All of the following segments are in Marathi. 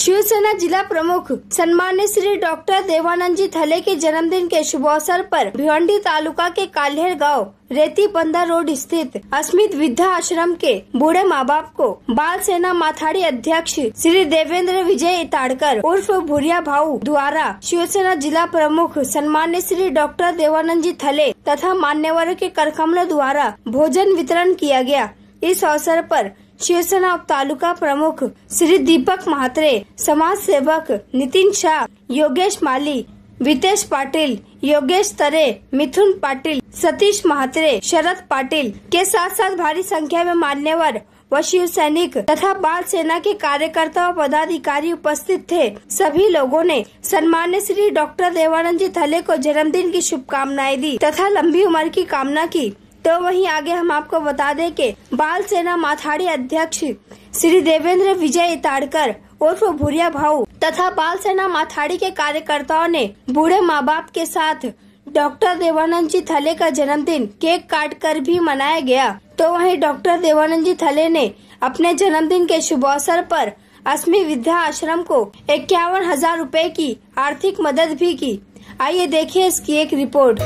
शिवसेना जिला प्रमुख सम्मान्य श्री डॉक्टर देवानंद जी थले के जन्मदिन के शुभ अवसर पर भिवंडी तालुका के काल्हेर गांव रेती बंदर रोड स्थित अस्मित वृद्धा आश्रम के बूढ़े माँ बाप को बाल सेना माथाड़ी अध्यक्ष श्री देवेंद्र विजय इताड़कर उर्फ भूरिया भाऊ द्वारा शिवसेना जिला प्रमुख सम्मान्य श्री डॉक्टर देवानंद जी थले तथा मान्यवरों के करकमलों द्वारा भोजन वितरण किया गया। इस अवसर पर शिवसेना उप तालुका प्रमुख श्री दीपक महात्रे, समाज सेवक नितिन शाह, योगेश माली, वितेश पाटिल, योगेश तरे, मिथुन पाटिल, सतीश महात्रे, शरद पाटिल के साथ साथ भारी संख्या में मान्यवर व शिव सैनिक तथा बाल सेना के कार्यकर्ता व पदाधिकारी उपस्थित थे। सभी लोगों ने सम्मान्य श्री डॉक्टर देवानंद जी थले को जन्मदिन की शुभकामनाएं दी तथा लंबी उम्र की कामना की। तो वहीं आगे हम आपको बता दें कि बाल सेना माथाड़ी अध्यक्ष श्री देवेंद्र विजय इताड़कर उर्फ भूरिया भाऊ तथा बाल सेना माथाड़ी के कार्यकर्ताओं ने बूढ़े माँ बाप के साथ डॉक्टर देवानंद जी थले का जन्मदिन केक काट कर भी मनाया गया। तो वहीं डॉक्टर देवानंद जी थले ने अपने जन्मदिन के शुभ अवसर पर अस्मी वृद्धा आश्रम को 51,000 रुपए की आर्थिक मदद भी की। आइए देखिए इसकी एक report.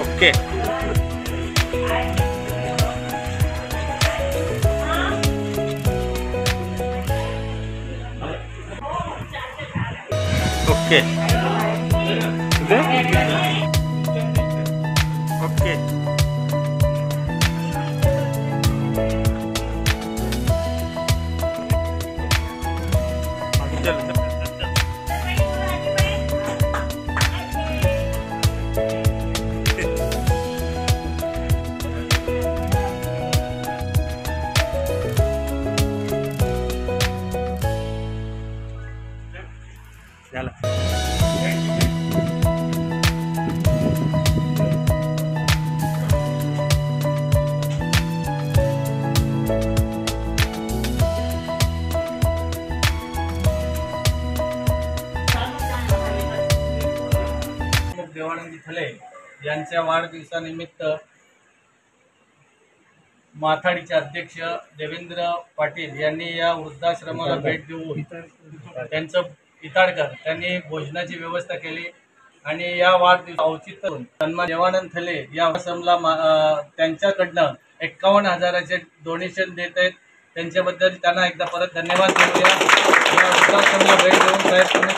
Okay okay okay Dev Anand ji थले यांच्या वाढदिवसानिमित्त माथाडीचे अध्यक्ष देवेंद्र पाटील यांनी या वृद्धाश्रमाला भेट देऊन त्यांचं इताडकर त्यांनी भोजनाची व्यवस्था केली आणि या वाढदिवस औचित्य सन्मान देवानंद थले या आश्रमला त्यांच्याकडनं 51,000चे डोनेशन देत आहेत। त्यांच्याबद्दल त्यांना एकदा परत धन्यवाद देऊया। या वृद्धाश्रमाला भेट देऊन साहेब तुम्ही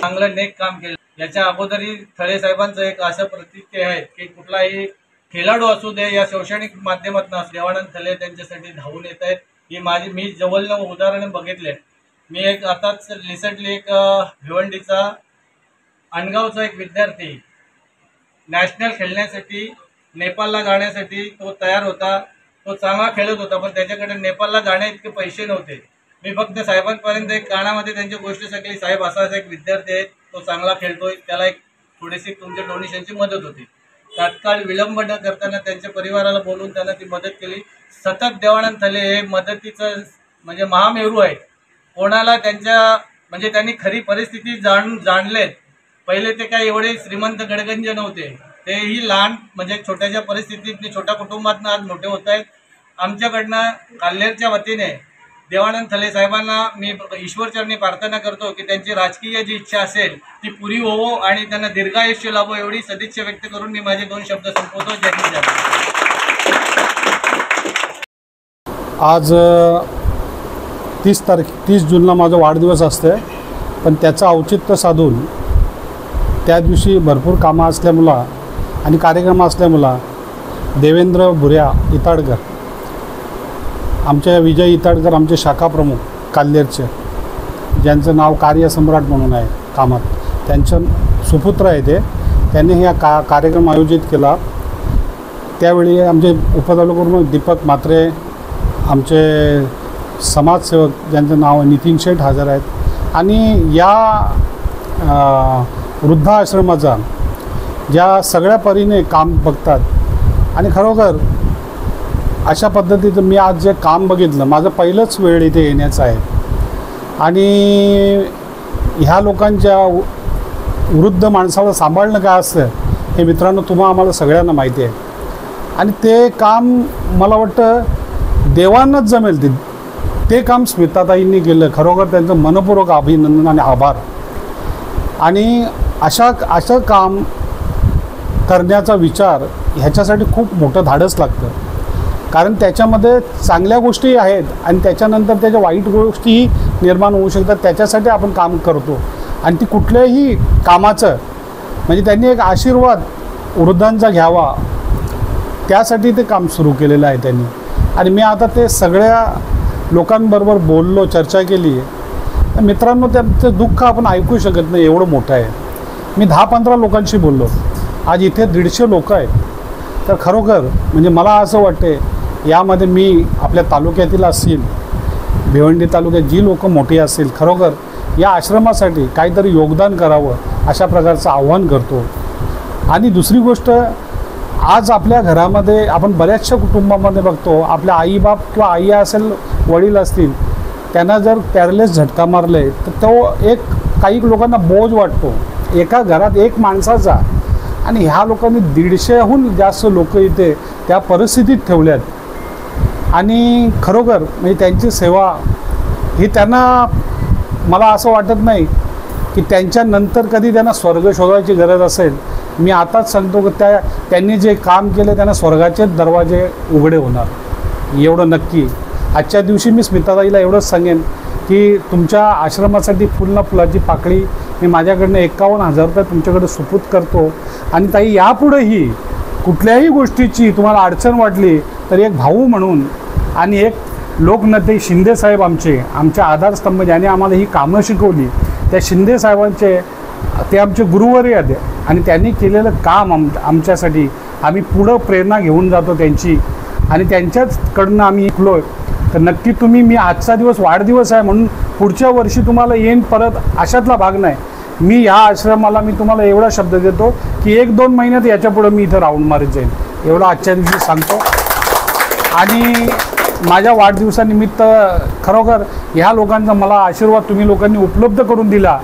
चांगलं नेक काम केलं। याच्या अगोदरही थळे साहेबांचं एक असं प्रतिज्ञा आहे की कुठलाही खेळाडू असू दे या शैक्षणिक माध्यमातून देवानंद थले त्यांच्यासाठी धावून येत आहेत। ही मी जवळनं उदाहरण बघितले। मी एक आताच रिसेंटली एक भिवंडीचा अनगावचा एक विद्यार्थी नॅशनल खेळण्यासाठी नेपाळला जाण्यासाठी तो तयार होता। तो चांगला खेळत होता पण त्याच्याकडे नेपाळला जाण्या इतके पैसे नव्हते। मी फक्त साहेबांपर्यंत एक कानामध्ये त्यांची गोष्ट सांगितली, साहेब असा एक विद्यार्थी आहे, तो चांगला खेळतोय, त्याला एक थोडीशी तुमच्या डोनेशनची मदत होती। तात्काळ विलंब न करताना त्यांच्या परिवाराला बोलून त्यांना ती मदत केली। सतत देवानंद थले हे मदतीचं म्हणजे महामेरू आहे। कोणाला त्यांच्या म्हणजे त्यांनी खरी परिस्थिती जाणलेत। पहिले ते काय एवढे श्रीमंत गडगंज नव्हते, तेही लहान म्हणजे छोट्याशा परिस्थितीत छोट्या कुटुंबातून आज मोठे होत आहेत। आमच्याकडनं काल्हेरच्या वतीने देवानंद थले साहेबांना मी ईश्वरचरणी प्रार्थना करतो की त्यांची राजकीय जी इच्छा असेल ती पुरी होवो आणि त्यांना दीर्घायुष्य लाभो एवढी सदिच्छा व्यक्त करून मी माझे 2 शब्द संपवतो। जय हिंद। आज 30 जूनला माझा वाढदिवस असते, पण त्याचं औचित्य साधून त्या दिवशी भरपूर कामं असल्यामुळं आणि कार्यक्रम असल्यामुळं देवेंद्र भूरिया इताडकर आमचे विजय इताडकर आमचे शाखा प्रमुख काल्हेरचे, ज्यांचं नाव कार्यसम्राट म्हणून आहे कामात, त्यांचं सुपुत्र आहे ते, त्यांनी हा कार्यक्रम आयोजित केला। त्यावेळी आमचे उपतालुका दीपक म्हात्रे, आमचे समाजसेवक ज्यांचं नाव नितीन शेठ हजर आहेत आणि या वृद्धाश्रमाचा ज्या सगळ्या परीने काम बघतात आणि खरोखर अशा पद्धतीचं मी आज जे काम बघितलं, माझं पहिलंच वेळ इथे येण्याचं आहे आणि ह्या लोकांच्या वृद्ध माणसाला सांभाळणं काय असतं हे मित्रांनो आम्हाला सगळ्यांना माहिती आहे आणि ते काम मला वाटतं देवांनाच जमेल ते काम स्मिताताईंनी केलं. खरोखर त्यांचं मनपूर्वक अभिनंदन आणि आभार. आणि असं काम करण्याचा विचार ह्याच्यासाठी खूप मोठं धाडस लागतं, कारण त्याच्यामध्ये चांगल्या गोष्टी आहेत आणि त्याच्यानंतर त्याच्या वाईट गोष्टीही निर्माण होऊ शकतात. त्याच्यासाठी आपण काम करतो आणि ती कुठल्याही कामाचं म्हणजे त्यांनी एक आशीर्वाद वृद्धांचा घ्यावा त्यासाठी ते काम सुरू केलेलं आहे त्यांनी. आणि मी आता ते सगळ्या लोकांबरोबर बोललो, चर्चा केली. मित्रांनो, त्यांचं दुःख आपण ऐकू शकत नाही, एवढं मोठं आहे. मी 10-15 लोकांशी बोललो. आज इथे 150 लोक आहेत. तर खरोखर म्हणजे मला असं वाटते यामध्ये मी आपल्या तालुक्यातील असतील, भिवंडी तालुक्यात जी लोक मोठी असतील, खरोखर या आश्रमासाठी काहीतरी योगदान करावं अशा प्रकारचं आव्हान करतो. आणि दुसरी गोष्ट, आज आपल्या घरामध्ये आपण बऱ्याचशा कुटुंबामध्ये बघतो, आपल्या आईबाप किंवा आई असेल, वडील असतील, त्यांना जर पॅरलेस झटका मारले तर तो एक काही लोकांना बोज वाटतो एका घरात एक माणसाचा. आणि ह्या लोकांनी 150हून जास्त लोक इथे त्या परिस्थितीत ठेवल्यात. आणि खरोखर म्हणजे त्यांची सेवा ही त्यांना, मला असं वाटत नाही की त्यांच्यानंतर कधी त्यांना स्वर्ग शोधायची गरज असेल. मी आताच सांगतो की त्यांनी जे काम केलं त्यांना स्वर्गाचे दरवाजे उघडे होणार, एवढं नक्की. आजच्या दिवशी मी स्मिताताईला एवढंच सांगेन की तुमच्या आश्रमासाठी फुलाची पाकळी मी माझ्याकडनं 51,000 रुपये तुमच्याकडे सुपूत करतो. आणि ताई, यापुढेही कुठल्याही गोष्टीची तुम्हाला अडचण वाटली तर एक भाऊ म्हणून आणि एक लोकनेते शिंदेसाहेब आमचे आधारस्तंभ, ज्याने आम्हाला ही कामं शिकवली, त्या शिंदेसाहेबांचे ते आमचे गुरुवर्य आहेत आणि त्यांनी केलेलं काम आमच्यासाठी आम्ही पुढं प्रेरणा घेऊन जातो त्यांची. आणि त्यांच्याचकडनं आम्ही शिकलो. तर नक्की तुम्ही, मी आजचा दिवस वाढदिवस आहे म्हणून पुढच्या वर्षी तुम्हाला येईन परत, अशातला भाग नाही. मी ह्या आश्रमाला मी तुम्हाला एवढा शब्द देतो की 1-2 महिन्यात याच्या पुढं मी इथं राऊंड मारत जाईन, एवढं आजच्या दिवशी सांगतो. आणि माझ्या वाढदिवसानिमित्त खरोखर ह्या लोकांचा मला आशीर्वाद तुम्ही लोकांनी उपलब्ध करून दिला,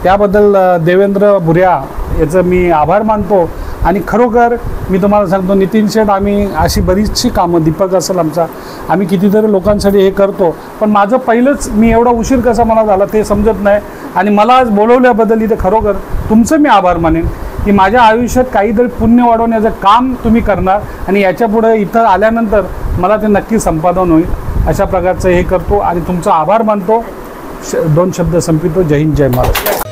त्याबद्दल देवेंद्र भुऱ्या याचं मी आभार मानतो. आणि खरोखर मी तुम्हाला सांगतो, नितीन शेठ, आम्ही अशी बरीचशी कामं, दीपक असेल आमचा, आम्ही कितीतरी लोकांसाठी हे करतो. पण माझं पहिलंच, मी एवढा उशीर कसा मला झाला ते समजत नाही. आणि मला आज बोलवल्याबद्दल इथे खरोखर तुमचं मी आभार मानेन की माझ्या आयुष्यात काहीतरी पुण्य वाढवण्याचं काम तुम्ही करणार आणि याच्यापुढे इथं आल्यानंतर मला ते नक्की संपादन होईल, अशा प्रकारचं हे करतो आणि तुमचा आभार मानतो. 2 शब्द संपितो. जय हिंद, जय महाराष्ट्र.